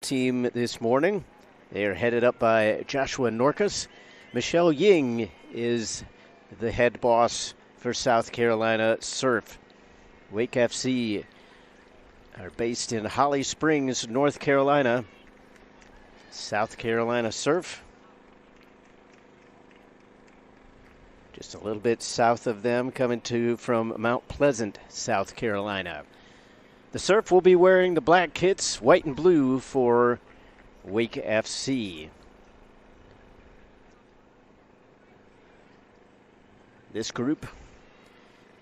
team this morning. They are headed up by Joshua Norcus. Michelle Ying is the head boss for South Carolina Surf. Wake FC are based in Holly Springs, North Carolina. South Carolina Surf, just a little bit south of them, coming from Mount Pleasant, South Carolina. The Surf will be wearing the black kits, white and blue for Wake FC. This group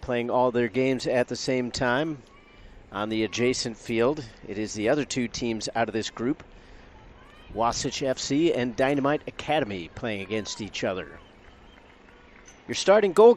playing all their games at the same time on the adjacent field. It is the other two teams out of this group, Wasatch FC and Dynamite Academy, playing against each other. Your starting goal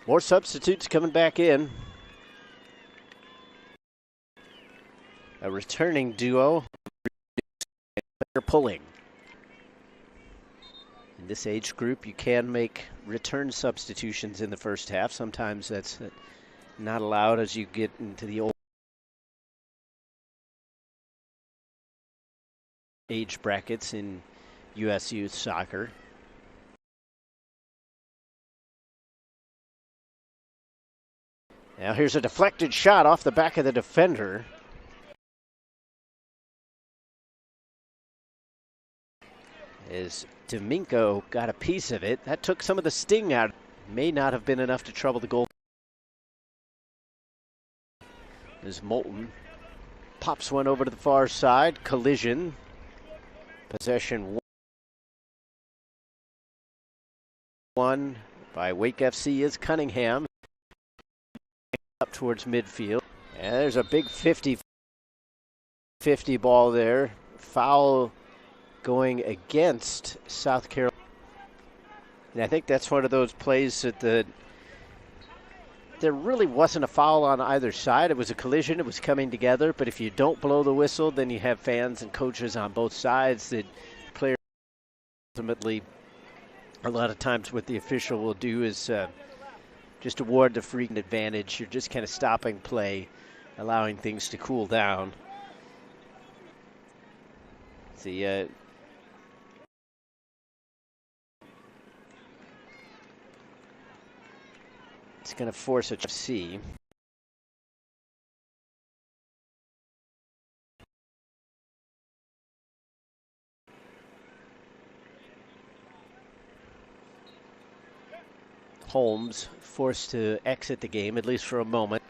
More substitutes coming back in. A returning duo. They're pulling. In this age group, you can make return substitutions in the first half. Sometimes that's not allowed as you get into the old age brackets in U.S. youth soccer. Now here's a deflected shot off the back of the defender. As Domingo got a piece of it, that took some of the sting out. May not have been enough to trouble the goal. As Moulton pops one over to the far side, collision. Possession won by Wake FC is Cunningham. Up towards midfield. And there's a big 50-50 ball there. Foul going against South Carolina. And I think that's one of those plays that there really wasn't a foul on either side. It was a collision. It was coming together. But if you don't blow the whistle, then you have fans and coaches on both sides. That players ultimately, a lot of times what the official will do is just award the free advantage. You're just kind of stopping play, allowing things to cool down. See, it's going to force a C. Holmes forced to exit the game, at least for a moment.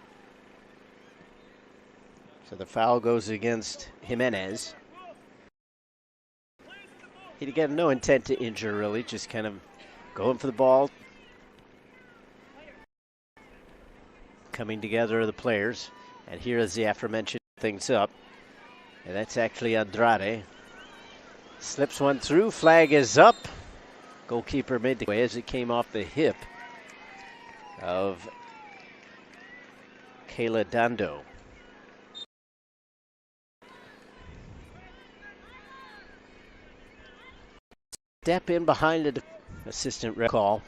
So the foul goes against Jimenez. He again, no intent to injure, really, just kind of going for the ball. Coming together of the players. And here is the aforementioned things up. And that's actually Andrade. Slips one through, flag is up. Goalkeeper made the way as it came off the hip of Kayla Dando. Step in behind the assistant recall.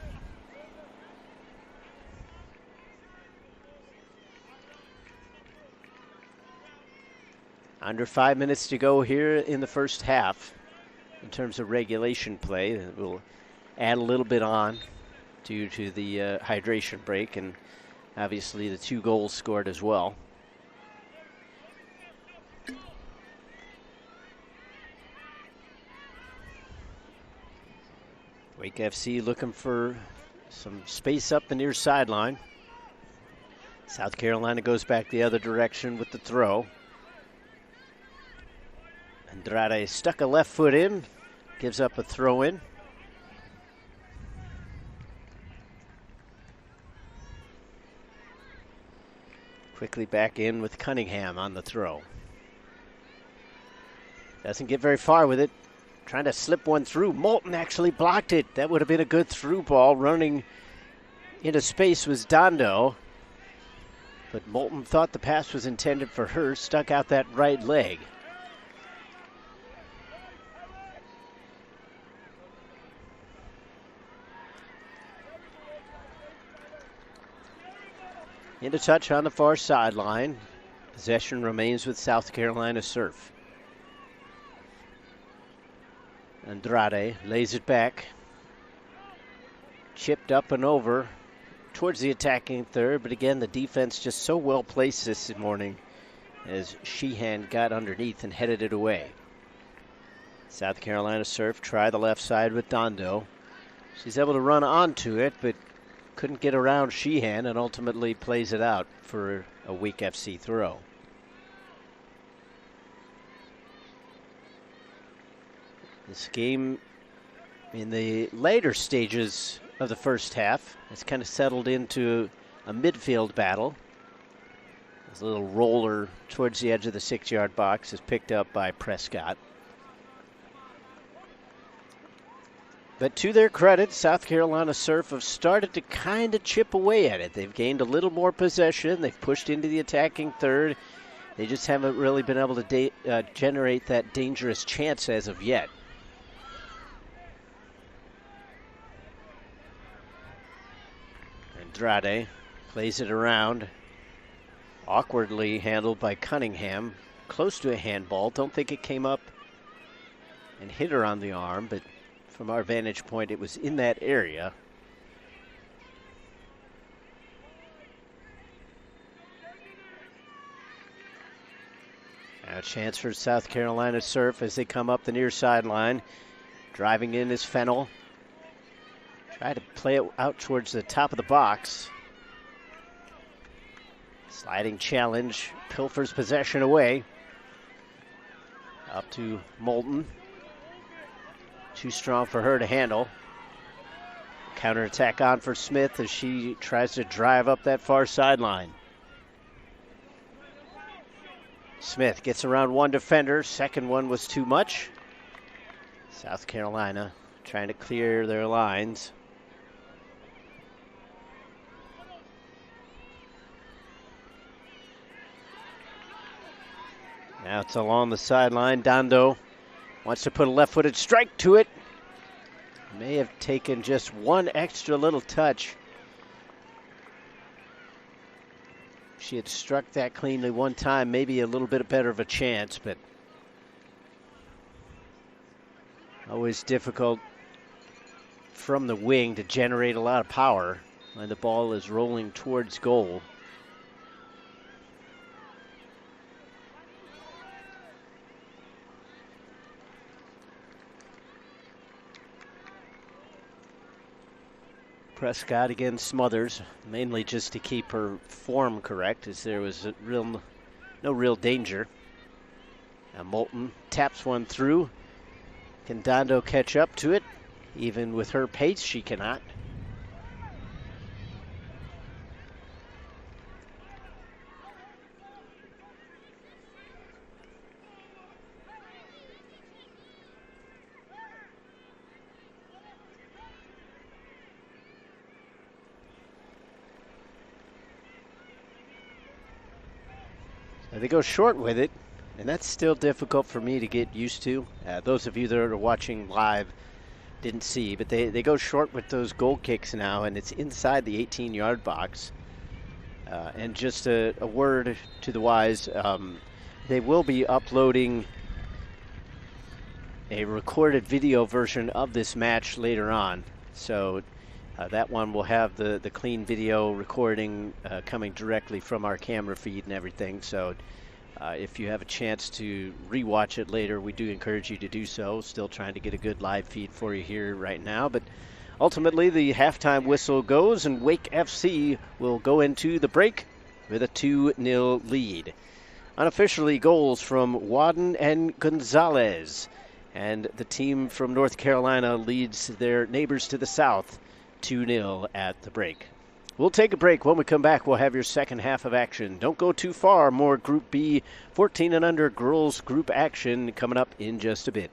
Under 5 minutes to go here in the first half in terms of regulation play. We'll add a little bit on due to the hydration break and obviously the 2 goals scored as well. Wake FC looking for some space up the near sideline. South Carolina goes back the other direction with the throw. Andrade stuck a left foot in, gives up a throw in. Quickly back in with Cunningham on the throw. Doesn't get very far with it. Trying to slip one through. Moulton actually blocked it. That would have been a good through ball. Running into space was Dando. But Moulton thought the pass was intended for her. Stuck out that right leg. Into touch on the far sideline. Possession remains with South Carolina Surf. Andrade lays it back. Chipped up and over towards the attacking third, but again, the defense just so well placed this morning as Sheehan got underneath and headed it away. South Carolina Surf try the left side with Dando. She's able to run onto it, but couldn't get around Sheehan and ultimately plays it out for a Wake FC throw. This game in the later stages of the first half has kind of settled into a midfield battle. This little roller towards the edge of the 6-yard box is picked up by Prescott. But to their credit, South Carolina Surf have started to kind of chip away at it. They've gained a little more possession. They've pushed into the attacking third. They just haven't really been able to generate that dangerous chance as of yet. Andrade plays it around. Awkwardly handled by Cunningham. Close to a handball. Don't think it came up and hit her on the arm, but from our vantage point, it was in that area. Now a chance for South Carolina Surf as they come up the near sideline. Driving in is Fennell. Try to play it out towards the top of the box. Sliding challenge, pilfers possession away. Up to Moulton. Too strong for her to handle. Counterattack on for Smith as she tries to drive up that far sideline. Smith gets around one defender. Second one was too much. South Carolina trying to clear their lines. Now it's along the sideline. Dando wants to put a left-footed strike to it. May have taken just one extra little touch. If she had struck that cleanly one time, maybe a little bit better of a chance, but always difficult from the wing to generate a lot of power when the ball is rolling towards goal. Prescott against Smothers, mainly just to keep her form correct, as there was no real danger. Now Moulton taps one through. Can Dando catch up to it? Even with her pace, she cannot. They go short with it, and that's still difficult for me to get used to. Those of you that are watching live didn't see, but they go short with those goal kicks now, and it's inside the 18-yard box. And just a word to the wise, they will be uploading a recorded video version of this match later on. So that one will have the clean video recording coming directly from our camera feed and everything. So if you have a chance to rewatch it later, we do encourage you to do so. Still trying to get a good live feed for you here right now. But ultimately, the halftime whistle goes, and Wake FC will go into the break with a 2-0 lead. Unofficially, goals from Wadden and Gonzalez. And the team from North Carolina leads their neighbors to the south 2-0 at the break. We'll take a break. When we come back, we'll have your second half of action. Don't go too far. More Group B 14 and under girls group action coming up in just a bit.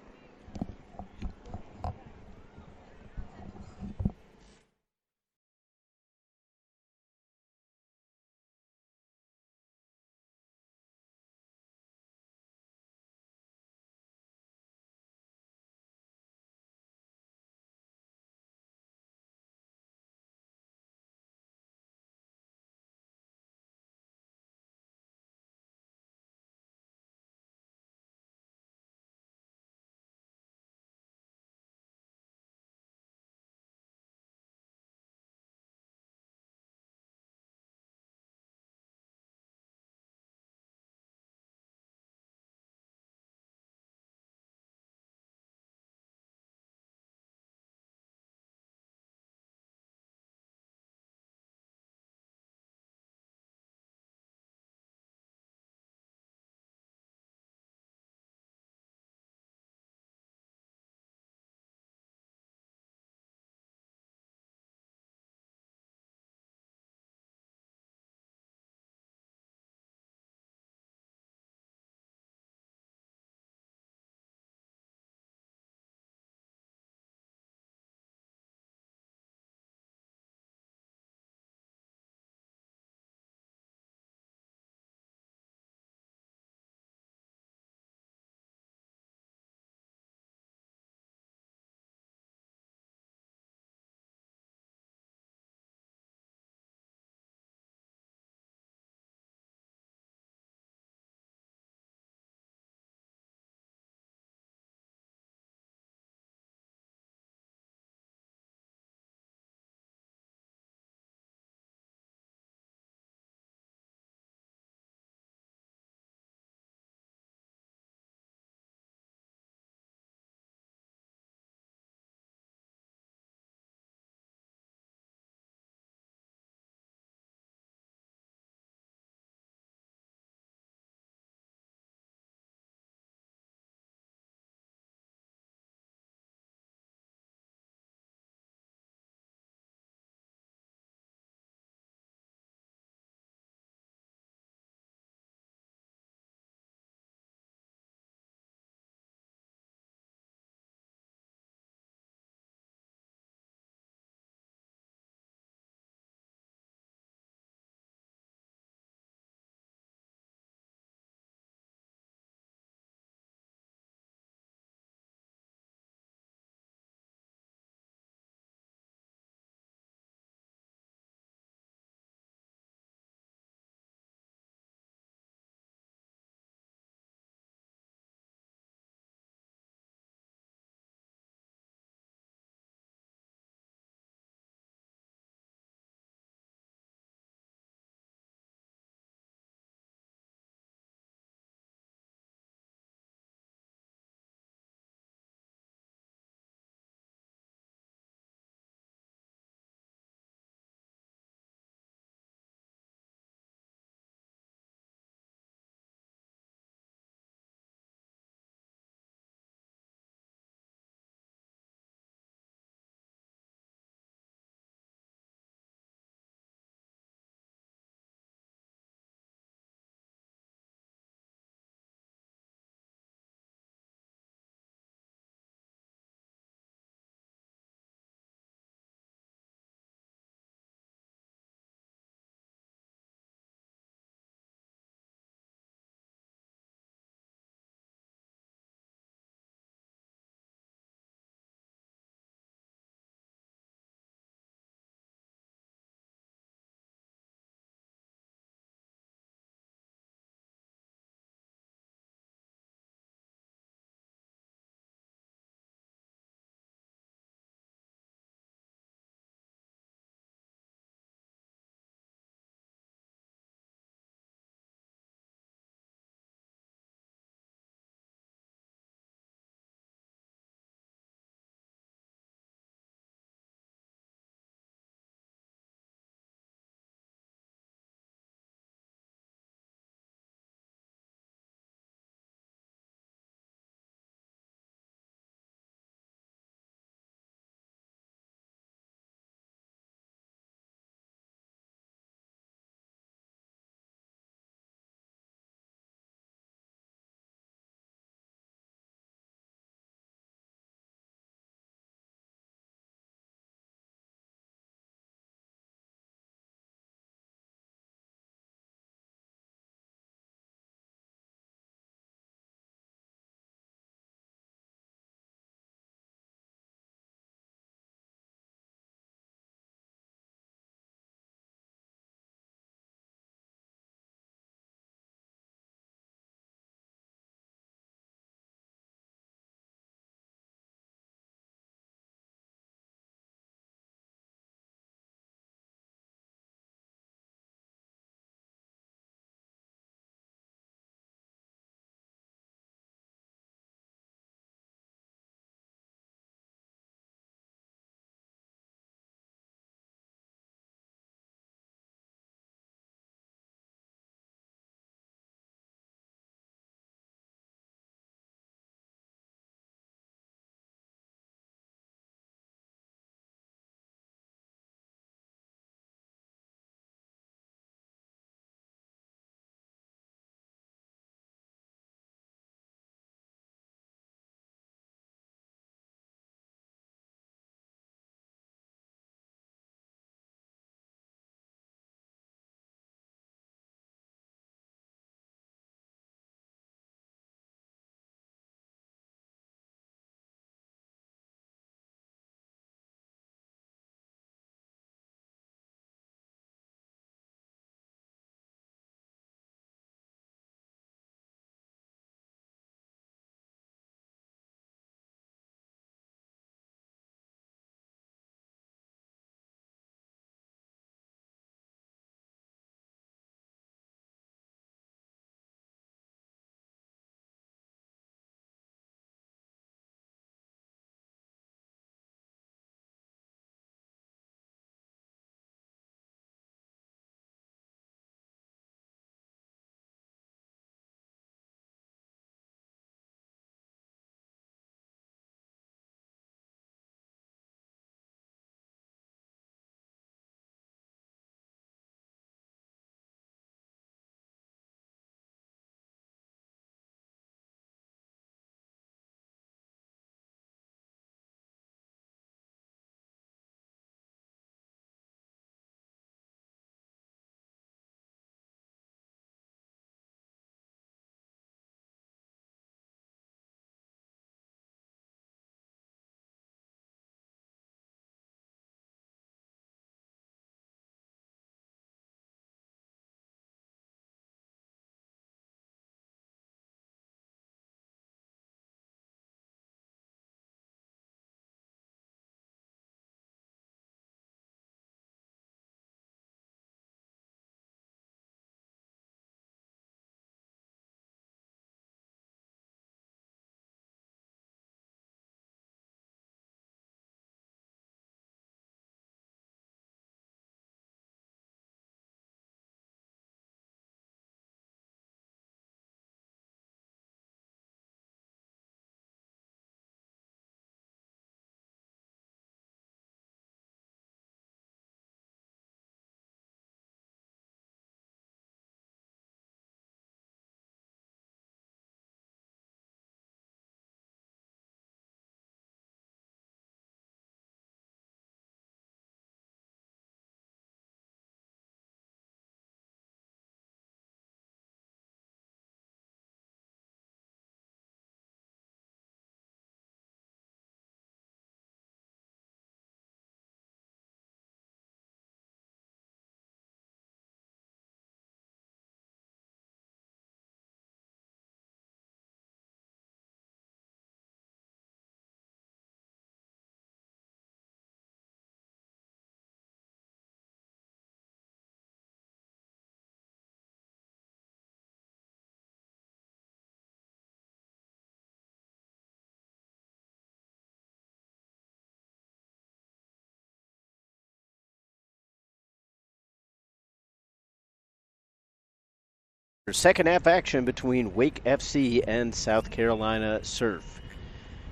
Second half action between Wake FC and South Carolina Surf.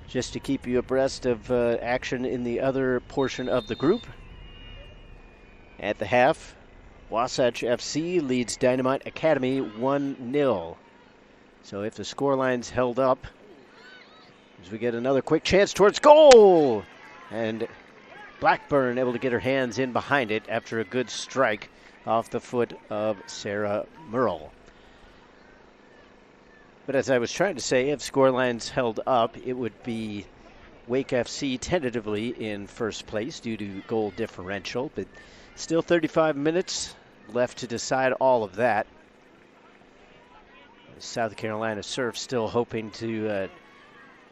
Just to keep you abreast of action in the other portion of the group. At the half, Wasatch FC leads Dynamite Academy 1-0. So if the scoreline's held up, as we get another quick chance towards goal, and Blackburn able to get her hands in behind it after a good strike off the foot of Sarah Merle. But as I was trying to say, if scorelines held up, it would be Wake FC tentatively in first place due to goal differential, but still 35 minutes left to decide all of that. South Carolina Surf still hoping to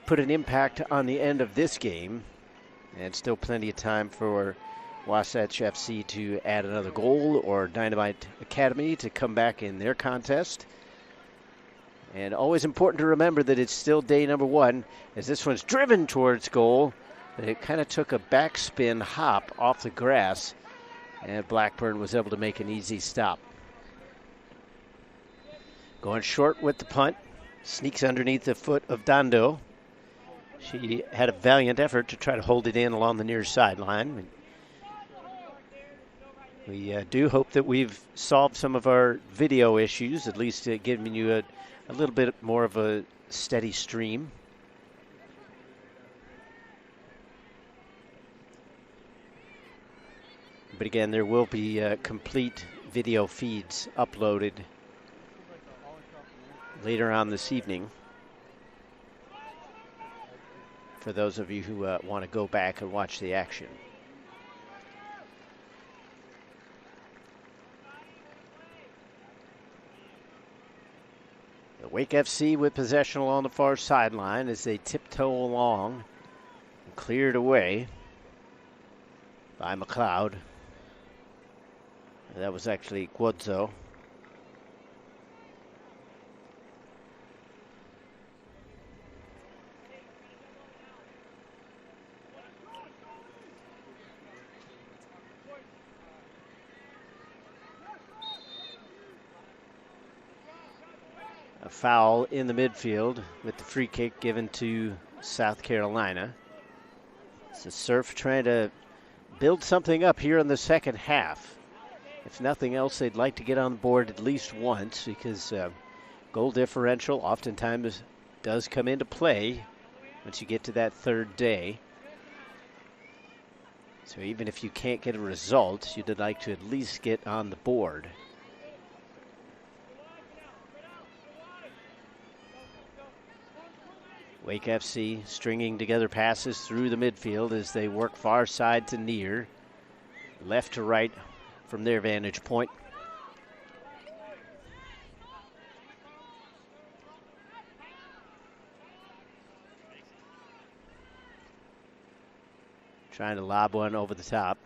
put an impact on the end of this game, and still plenty of time for Wasatch FC to add another goal or Dynamite Academy to come back in their contest. And always important to remember that it's still day number one, as this one's driven towards goal, but it kind of took a backspin hop off the grass, and Blackburn was able to make an easy stop. Going short with the punt, sneaks underneath the foot of Dando. She had a valiant effort to try to hold it in along the near sideline. We do hope that we've solved some of our video issues, at least giving you a little bit more of a steady stream. But again, there will be complete video feeds uploaded later on this evening for those of you who want to go back and watch the action. The Wake FC with possession along the far sideline as they tiptoe along, cleared away by McLeod. That was actually Guodzo. A foul in the midfield with the free kick given to South Carolina. It's the Surf trying to build something up here in the second half. If nothing else, they'd like to get on the board at least once, because goal differential oftentimes does come into play once you get to that third day. So even if you can't get a result, you'd like to at least get on the board. Wake FC stringing together passes through the midfield as they work far side to near, left to right from their vantage point. Trying to lob one over the top.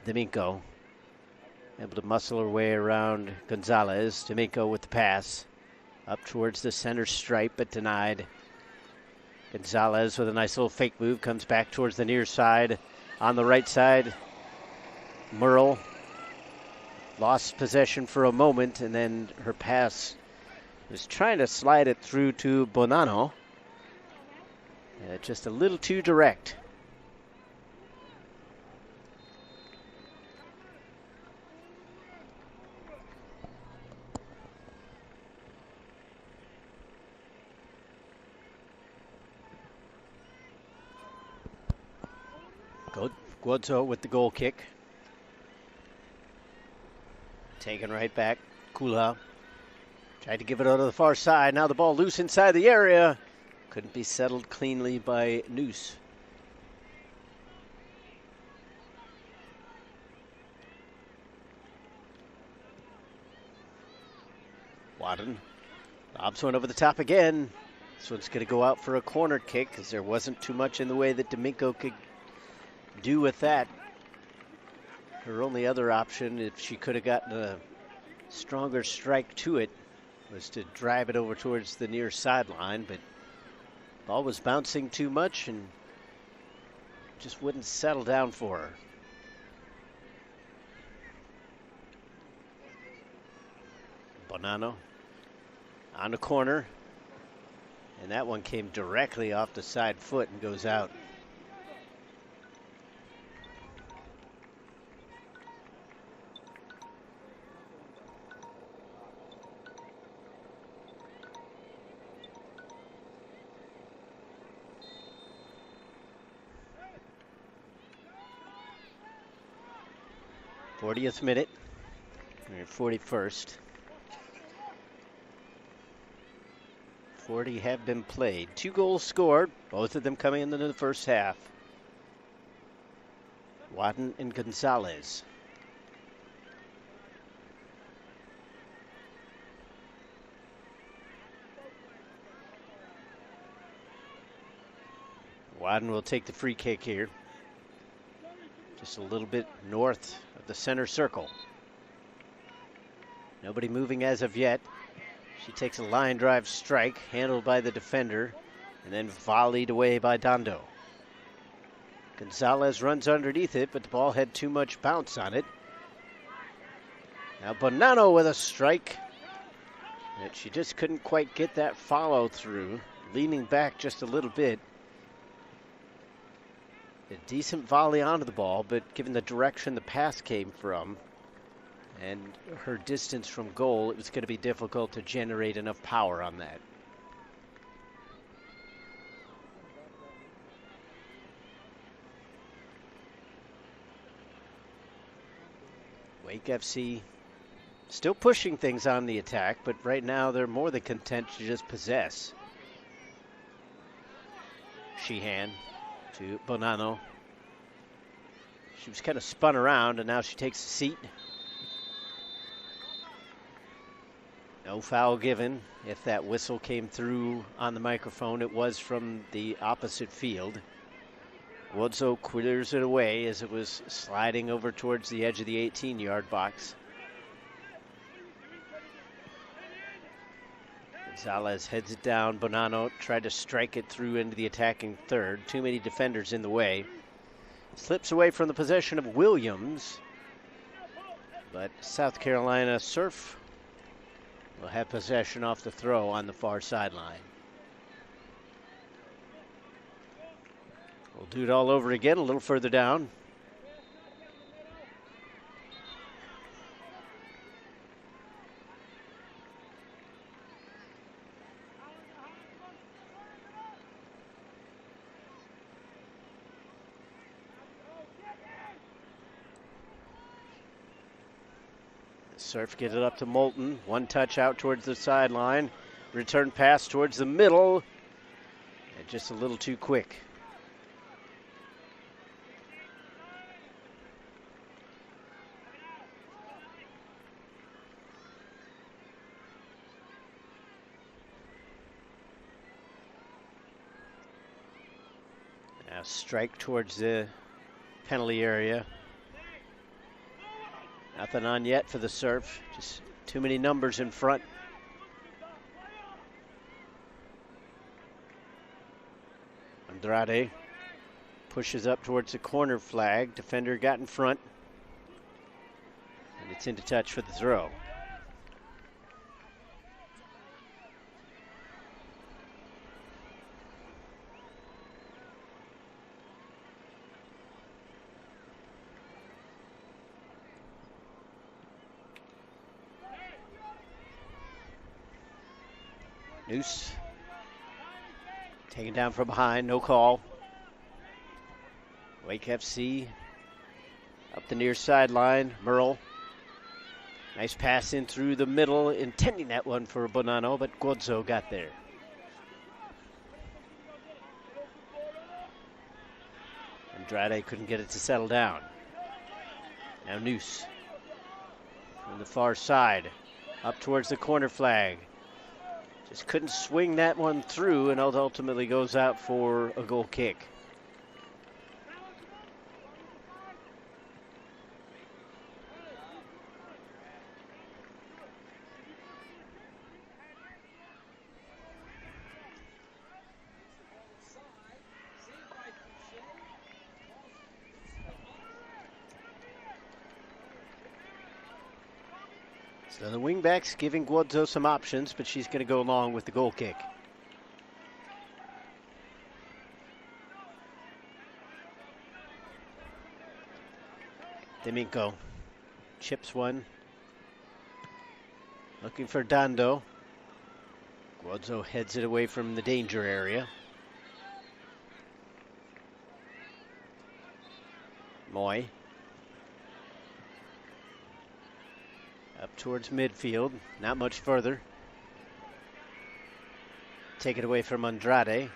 D'Amico able to muscle her way around Gonzalez. D'Amico with the pass up towards the center stripe, but denied. Gonzalez with a nice little fake move comes back towards the near side. On the right side, Merle lost possession for a moment, and then her pass was trying to slide it through to Bonanno. Just a little too direct. Guodzo with the goal kick. Taken right back. Kula tried to give it out to the far side. Now the ball loose inside the area. Couldn't be settled cleanly by Noose. Wadden lobs one over the top again. This one's going to go out for a corner kick, because there wasn't too much in the way that D'Amico could do with that. Her only other option, if she could have gotten a stronger strike to it, was to drive it over towards the near sideline, but ball was bouncing too much and just wouldn't settle down for her. Bonanno on the corner. And that one came directly off the side foot and goes out. '40th minute, or 41st. 40 have been played. 2 goals scored, both of them coming into the first half. Wadden and Gonzalez. Wadden will take the free kick here. Just a little bit north of the center circle. Nobody moving as of yet. She takes a line drive strike, handled by the defender, and then volleyed away by Dando. Gonzalez runs underneath it, but the ball had too much bounce on it. Now Bonanno with a strike. And she just couldn't quite get that follow through, leaning back just a little bit. A decent volley onto the ball, but given the direction the pass came from and her distance from goal, it was going to be difficult to generate enough power on that. Wake FC still pushing things on the attack, but right now they're more than content to just possess. Sheehan to Bonanno. She was kind of spun around, and now she takes a seat. No foul given. If that whistle came through on the microphone, it was from the opposite field. Wodzo clears it away as it was sliding over towards the edge of the 18-yard box. Gonzalez heads it down. Bonanno tried to strike it through into the attacking third. Too many defenders in the way. Slips away from the possession of Williams. But South Carolina Surf will have possession off the throw on the far sideline. We'll do it all over again a little further down. Surf get it up to Moulton. One touch out towards the sideline. Return pass towards the middle. And just a little too quick. Now strike towards the penalty area. Nothing on yet for the Surf. Just too many numbers in front. Andrade pushes up towards the corner flag. Defender got in front. And it's into touch for the throw. Noose taken down from behind, no call. Wake FC up the near sideline. Merle, nice pass in through the middle, intending that one for Bonanno, but Guodzo got there. Andrade couldn't get it to settle down. Now Noose from the far side, up towards the corner flag. Just couldn't swing that one through, and ultimately goes out for a goal kick. So the wingbacks giving Guodzo some options, but she's going to go along with the goal kick. D'Amico chips one. Looking for Dando. Guodzo heads it away from the danger area. Moy. Up towards midfield, not much further. Take it away from Andrade.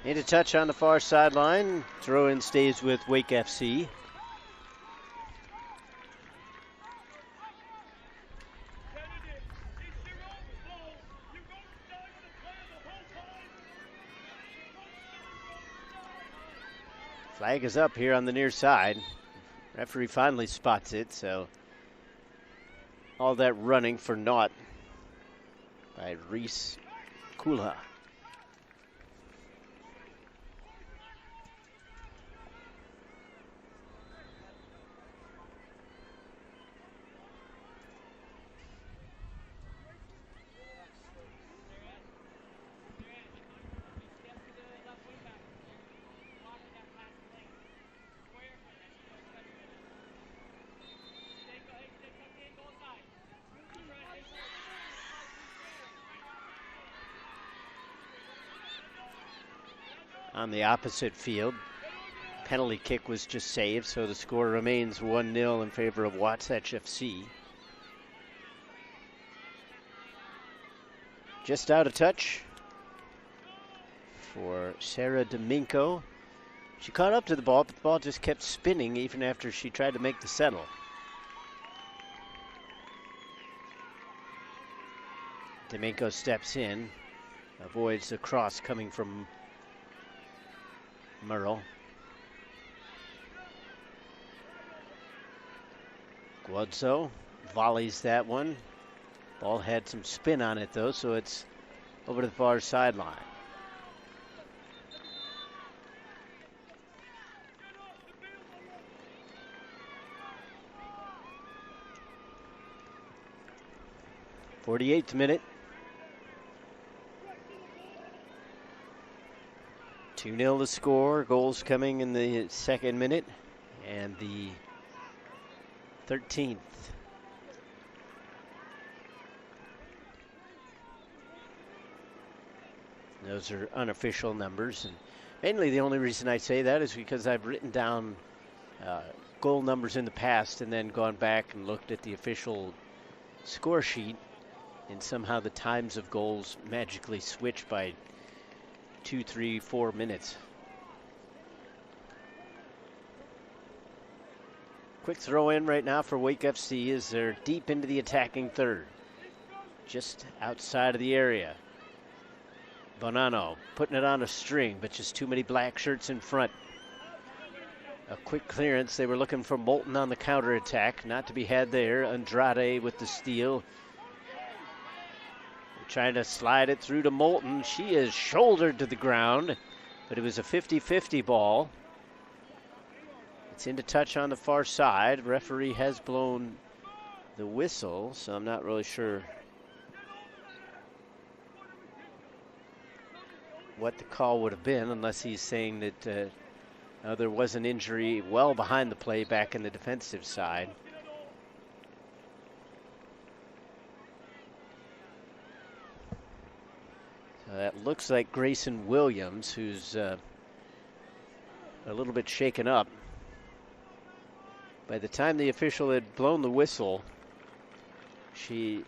Need a touch on the far sideline. Throw in stays with Wake FC. Flag is up here on the near side. Referee finally spots it, so all that running for naught by Reese Kulha. On the opposite field, penalty kick was just saved, so the score remains 1-0 in favor of Wasatch FC. Just out of touch for Sarah D'Amico. She caught up to the ball, but the ball just kept spinning even after she tried to make the settle. D'Amico steps in, avoids the cross coming from Merle. Guodzo volleys that one. Ball had some spin on it though, so it's over to the far sideline. '48th minute. 2-0 the score. Goals coming in the second minute and the 13th. Those are unofficial numbers, and mainly the only reason I say that is because I've written down goal numbers in the past and then gone back and looked at the official score sheet, and somehow the times of goals magically switch by 2, 3, 4 minutes. Quick throw in right now for Wake FC as they're deep into the attacking third. Just outside of the area. Bonanno putting it on a string, but just too many black shirts in front. A quick clearance. They were looking for Moulton on the counterattack. Not to be had there. Andrade with the steal. Trying to slide it through to Moulton. She is shouldered to the ground, but it was a 50-50 ball. It's into touch on the far side. Referee has blown the whistle, so I'm not really sure what the call would have been, unless he's saying that there was an injury well behind the play back in the defensive side. That looks like Grayson Williams, who's a little bit shaken up. By the time the official had blown the whistle, she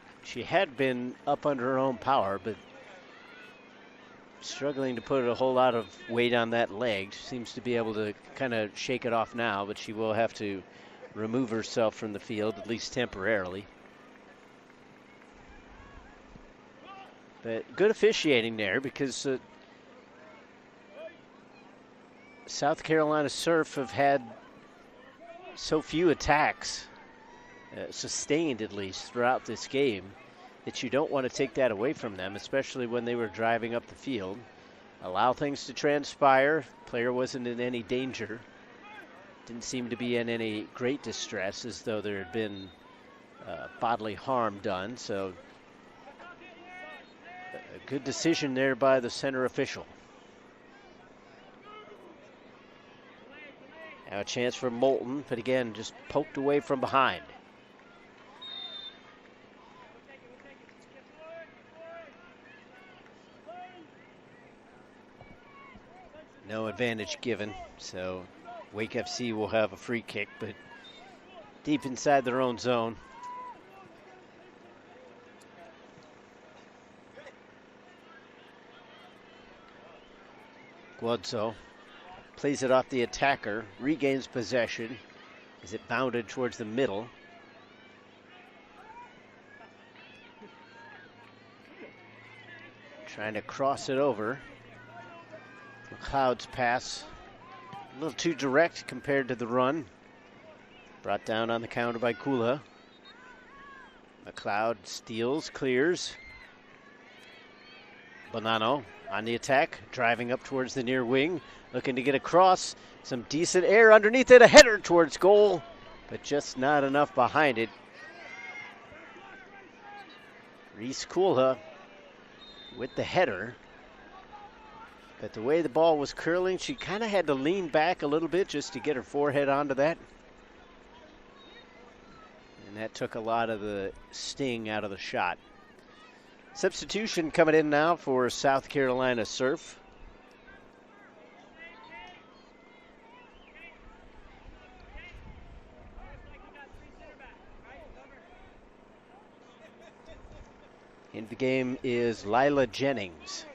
had been up under her own power, but struggling to put a whole lot of weight on that leg. She seems to be able to kind of shake it off now, but she will have to remove herself from the field, at least temporarily. But good officiating there, because South Carolina Surf have had so few attacks, sustained at least, throughout this game, that you don't want to take that away from them, especially when they were driving up the field. Allow things to transpire. Player wasn't in any danger. Didn't seem to be in any great distress, as though there had been bodily harm done. So a good decision there by the center official. Now a chance for Moulton, but again, just poked away from behind. No advantage given, so Wake FC will have a free kick, but deep inside their own zone. Guodzo plays it off the attacker, regains possession as it bounded towards the middle. Trying to cross it over. McLeod's pass, a little too direct compared to the run. Brought down on the counter by Kula. McLeod steals, clears. Bonanno on the attack, driving up towards the near wing, looking to get across. Some decent air underneath it, a header towards goal, but just not enough behind it. Reese Kula with the header. But the way the ball was curling, she kind of had to lean back a little bit just to get her forehead onto that. And that took a lot of the sting out of the shot. Substitution coming in now for South Carolina Surf. In the game is Lila Jennings.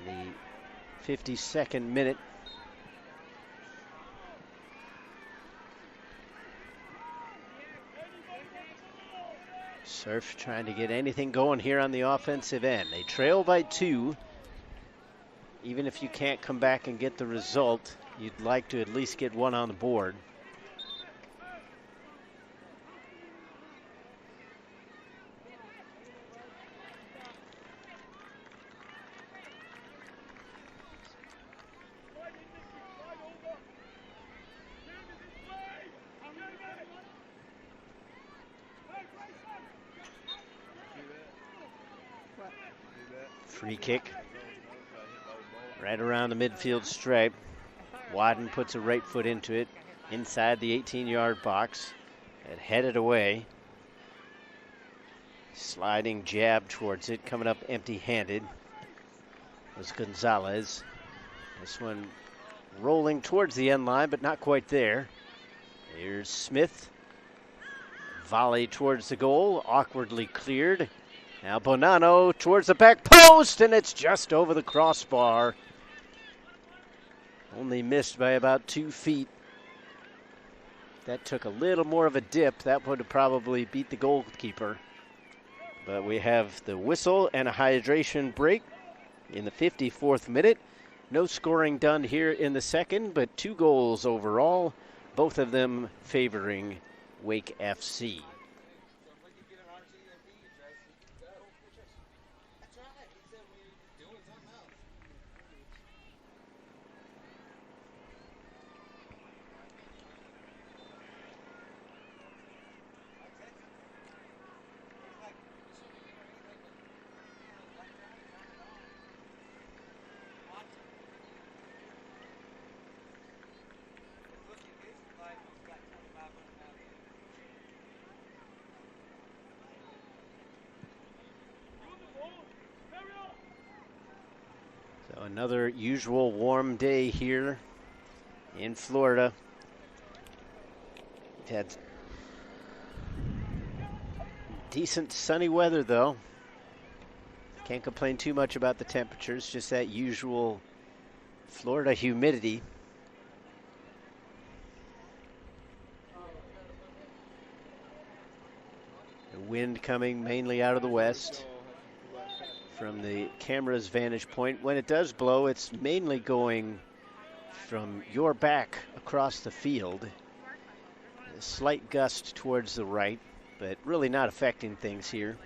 In the 52nd minute. Surf trying to get anything going here on the offensive end. They trail by 2. Even if you can't come back and get the result, you'd like to at least get one on the board. Free kick right around the midfield stripe. Wadden puts a right foot into it inside the 18-yard box and headed away. Sliding jab towards it, coming up empty-handed was Gonzalez. This one rolling towards the end line, but not quite there. Here's Smith. Volley towards the goal, awkwardly cleared. Now Bonanno towards the back post, and it's just over the crossbar. Only missed by about 2 feet. That took a little more of a dip. That would have probably beat the goalkeeper. But we have the whistle and a hydration break in the 54th minute. No scoring done here in the second, but 2 goals overall, both of them favoring Wake FC. Another usual warm day here in Florida. We've had decent sunny weather though. Can't complain too much about the temperatures, just that usual Florida humidity. The wind coming mainly out of the west. From the camera's vantage point, when it does blow, it's mainly going from your back across the field. A slight gust towards the right, but really not affecting things here.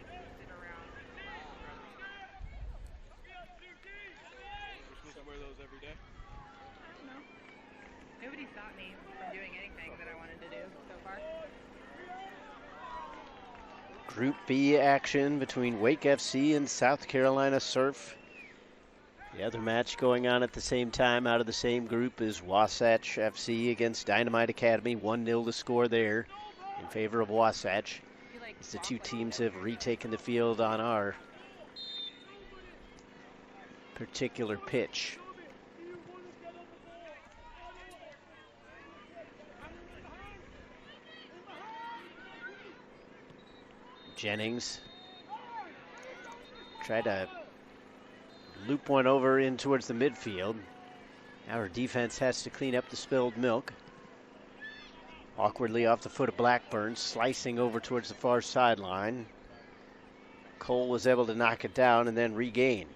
stop me from doing anything that I wanted to do so far. Group B action between Wake FC and South Carolina Surf. The other match going on at the same time out of the same group is Wasatch FC against Dynamite Academy. 1-0 to score there in favor of Wasatch. As the two teams have retaken the field on our particular pitch. Jennings tried to loop one over in towards the midfield. Now our defense has to clean up the spilled milk. Awkwardly off the foot of Blackburn, slicing over towards the far sideline. Cole was able to knock it down and then regain.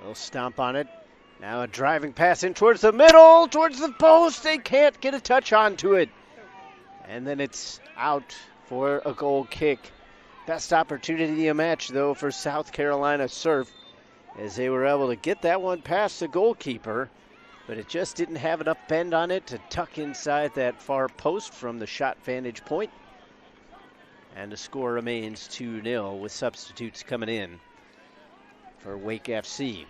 They'll stomp on it. Now a driving pass in towards the middle, towards the post. They can't get a touch onto it. And then it's out for a goal kick. Best opportunity of the match, though, for South Carolina Surf, as they were able to get that one past the goalkeeper, but it just didn't have enough bend on it to tuck inside that far post from the shot vantage point. And the score remains 2-0 with substitutes coming in for Wake FC.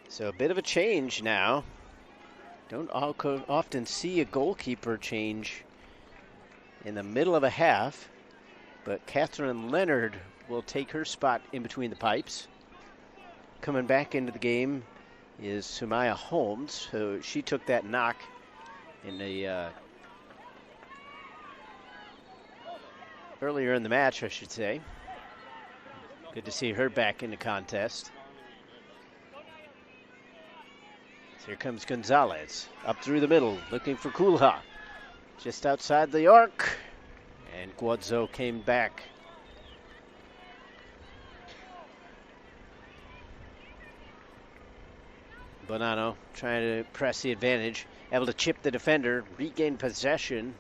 So a bit of a change now. Don't often see a goalkeeper change in the middle of a half, but Catherine Leonard will take her spot in between the pipes. Coming back into the game is Sumaya Holmes, so she took that knock in the earlier in the match, I should say. Good to see her back in the contest. Here comes Gonzalez, up through the middle, looking for Kulha. Just outside the arc, and Guadzo came back. Bonanno trying to press the advantage, able to chip the defender, regain possession.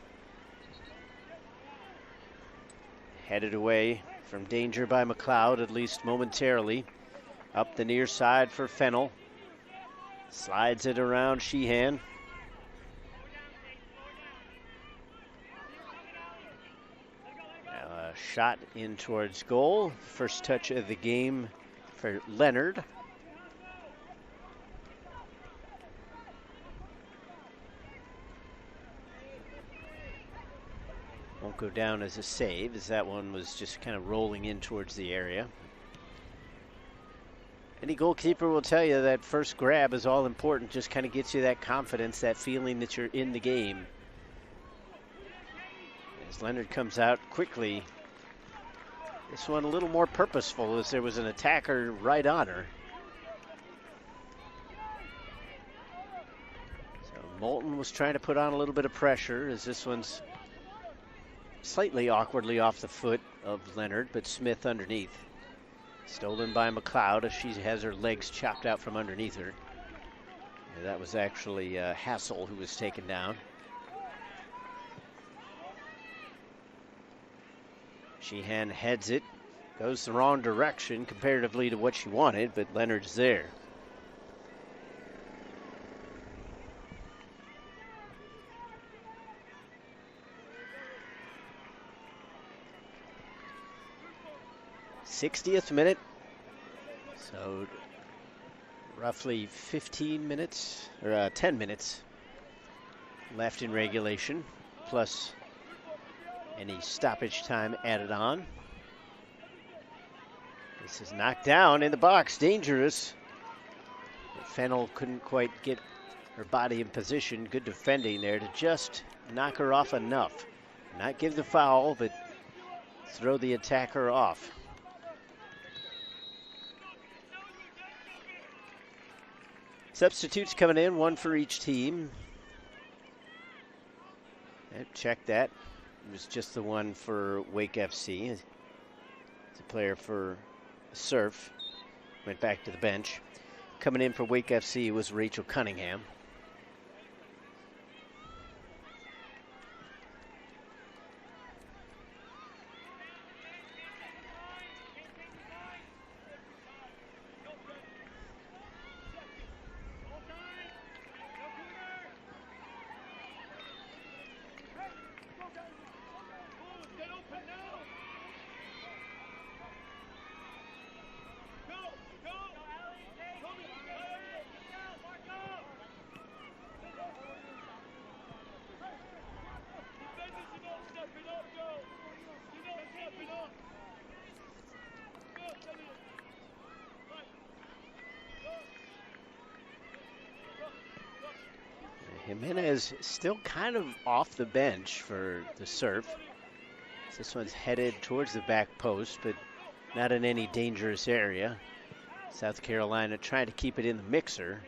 Headed away from danger by McLeod, at least momentarily. Up the near side for Fennell. Slides it around Sheehan. Now a shot in towards goal. First touch of the game for Leonard. Won't go down as a save, as that one was just kind of rolling in towards the area. Any goalkeeper will tell you that first grab is all important, just kind of gets you that confidence, that feeling that you're in the game. As Leonard comes out quickly, this one a little more purposeful as there was an attacker right on her. So Moulton was trying to put on a little bit of pressure as this one's slightly awkwardly off the foot of Leonard, but Smith underneath. Stolen by McLeod as she has her legs chopped out from underneath her. And that was actually Hassel who was taken down. Sheehan heads it, goes the wrong direction comparatively to what she wanted, but Leonard's there. '60th minute, so roughly 15 minutes, or 10 minutes left in regulation, plus any stoppage time added on. This is knocked down in the box, dangerous. But Fennell couldn't quite get her body in position. Good defending there to just knock her off enough. Not give the foul, but throw the attacker off. Substitutes coming in, one for each team. Check that. was just the one for Wake FC. He's a player for Surf. Went back to the bench. Coming in for Wake FC was Rachel Cunningham. Jimenez still kind of off the bench for the Surf. This one's headed towards the back post, but not in any dangerous area. South Carolina trying to keep it in the mixer.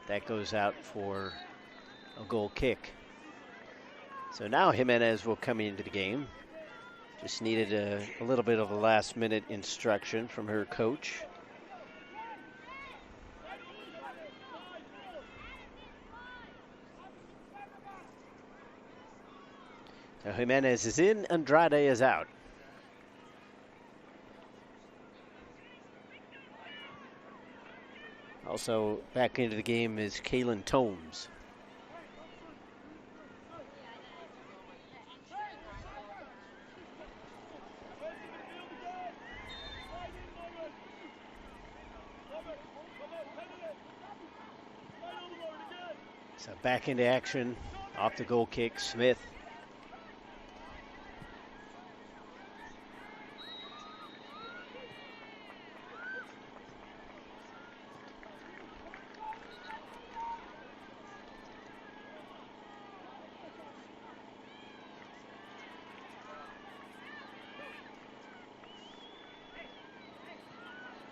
That goes out for a goal kick. So now Jimenez will come into the game. Just needed a little bit of a last minute instruction from her coach. So Jimenez is in, Andrade is out. Also back into the game is Kaylin Tomes. So back into action, off the goal kick, Smith.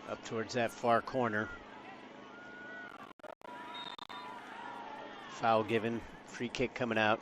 Up towards that far corner. Foul given, free kick coming out.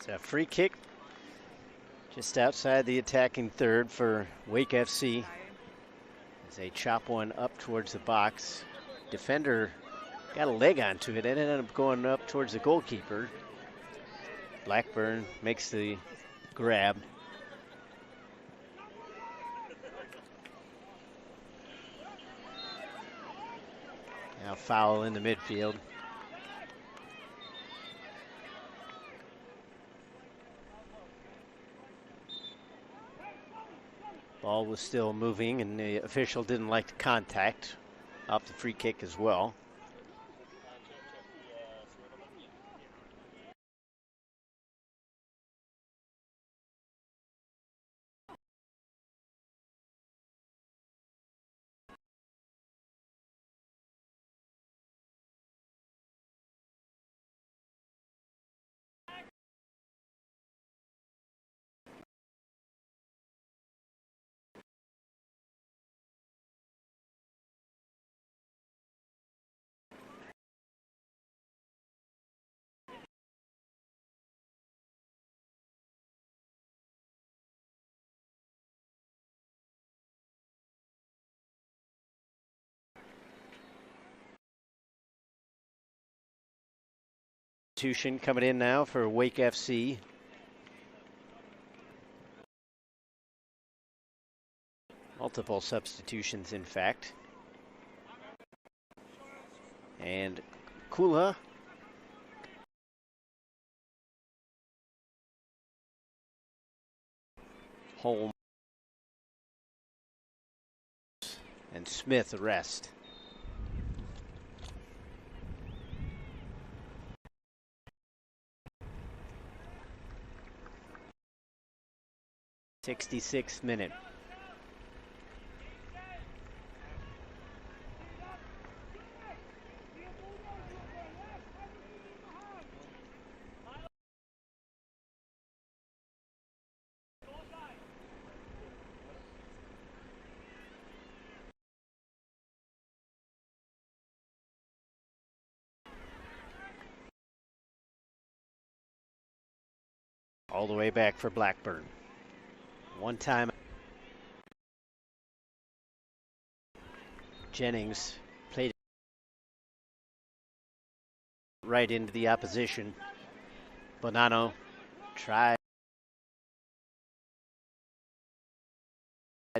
It's a free kick just outside the attacking third for Wake FC. As they chop one up towards the box. Defender got a leg onto it and ended up going up towards the goalkeeper. Blackburn makes the grab. Now foul in the midfield. Ball was still moving, and the official didn't like the contact off the free kick as well. substitution coming in now for Wake FC. Multiple substitutions, in fact. And Kula Holmes and Smith rest. '66th minute. All the way back for Blackburn. One time. Jennings played right into the opposition. Bonanno tried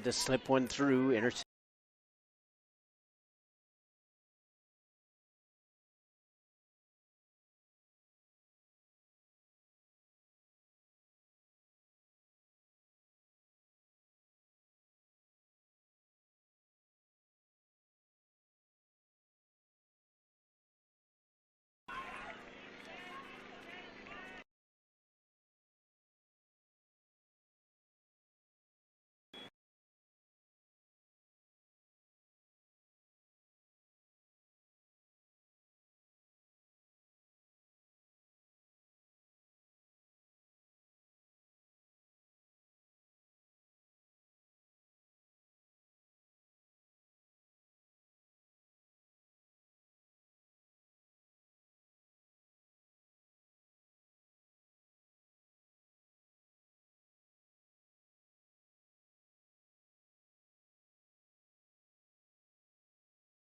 to slip one through, intercept.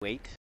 Wait.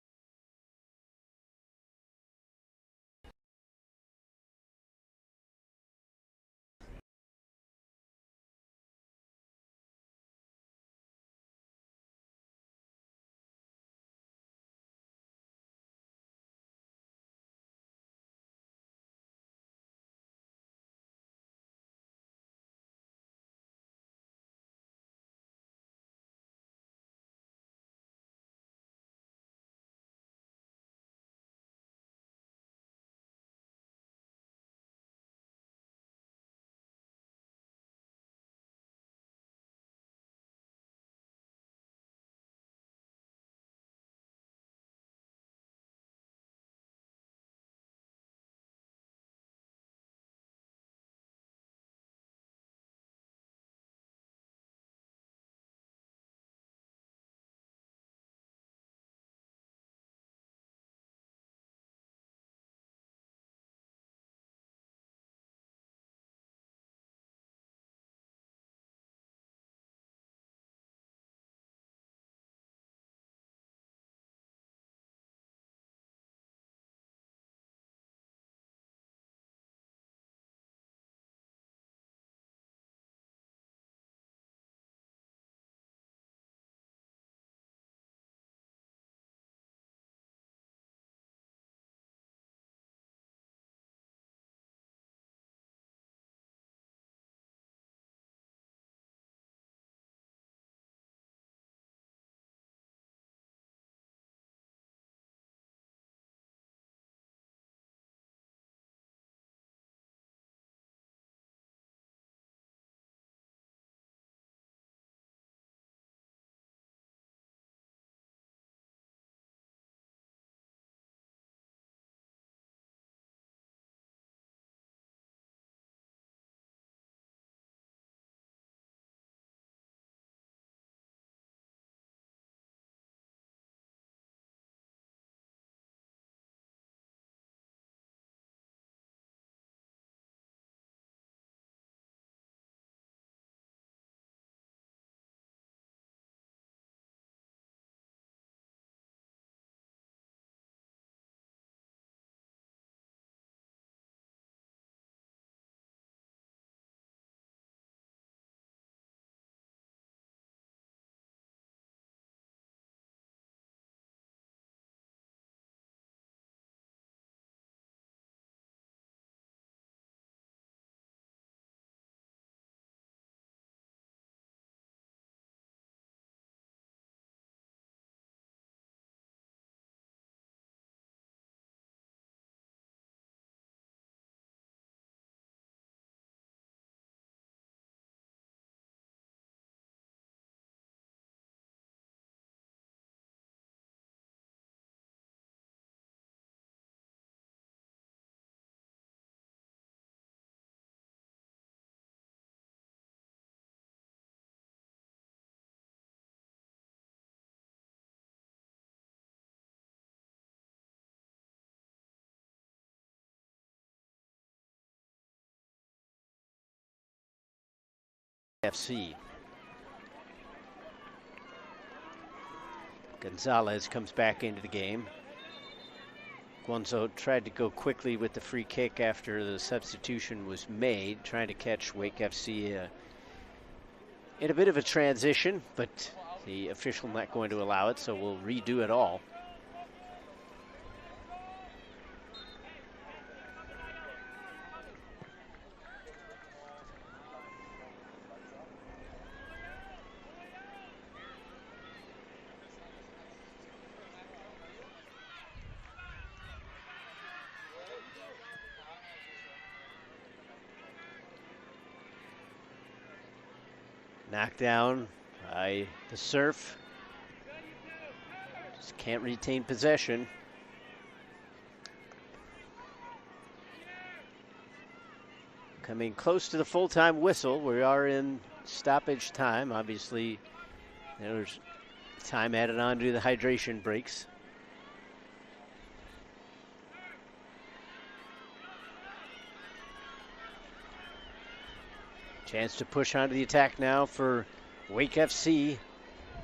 FC. Gonzalez comes back into the game. Guonzo tried to go quickly with the free kick after the substitution was made, trying to catch Wake FC in a bit of a transition, but the official not going to allow it, so we'll redo it all. Knocked down by the Surf. Just can't retain possession. Coming close to the full-time whistle. We are in stoppage time. Obviously, there's time added on to the hydration breaks. Chance to push onto the attack now for Wake FC.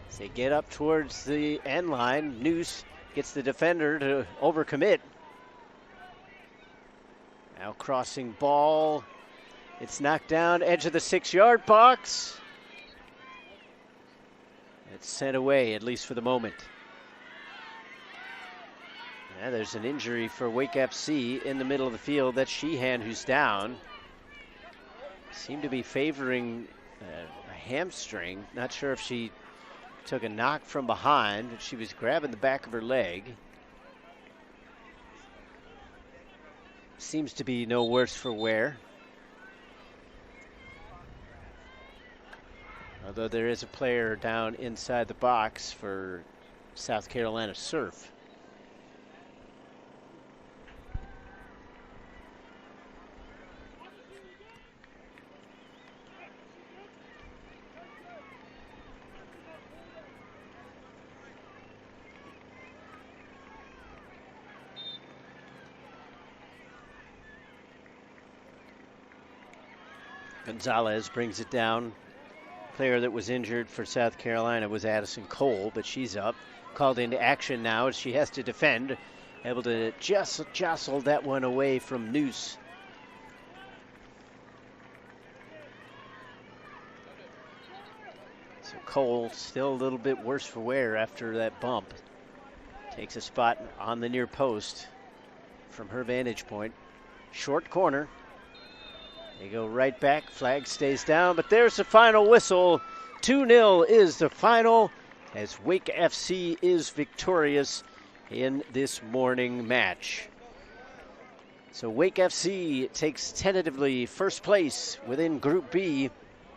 As they get up towards the end line, Noose gets the defender to overcommit. Now crossing ball. It's knocked down, edge of the 6-yard box. It's sent away, at least for the moment. Yeah, there's an injury for Wake FC in the middle of the field. That's Sheehan who's down. Seemed to be favoring a hamstring. Not sure if she took a knock from behind. She was grabbing the back of her leg. Seems to be no worse for wear. Although there is a player down inside the box for South Carolina Surf. Gonzalez brings it down. Player that was injured for South Carolina was Addison Cole, but she's up. Called into action now as she has to defend. Able to just jostle that one away from Noose. So Cole still a little bit worse for wear after that bump. Takes a spot on the near post from her vantage point. Short corner. They go right back, flag stays down, but there's the final whistle. 2-0 is the final as Wake FC is victorious in this morning match. So Wake FC takes tentatively first place within Group B.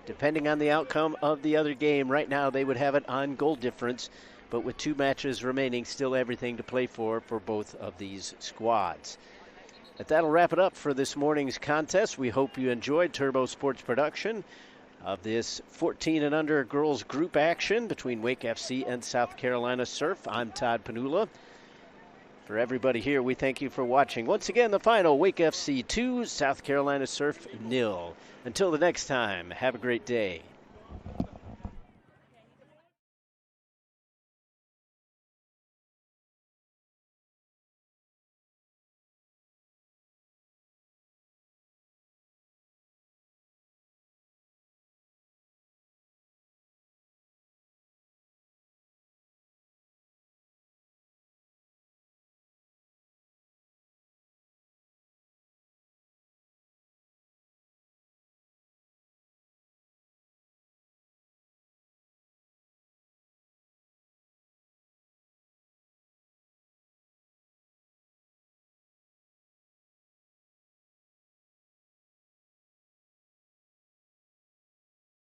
Depending on the outcome of the other game, right now they would have it on goal difference, but with 2 matches remaining, still everything to play for both of these squads. But that'll wrap it up for this morning's contest. We hope you enjoyed Turbo Sports production of this 14 and under girls group action between Wake FC and South Carolina Surf. I'm Todd Panula. For everybody here, we thank you for watching. Once again, the final, Wake FC 2, South Carolina Surf 0. Until the next time, have a great day.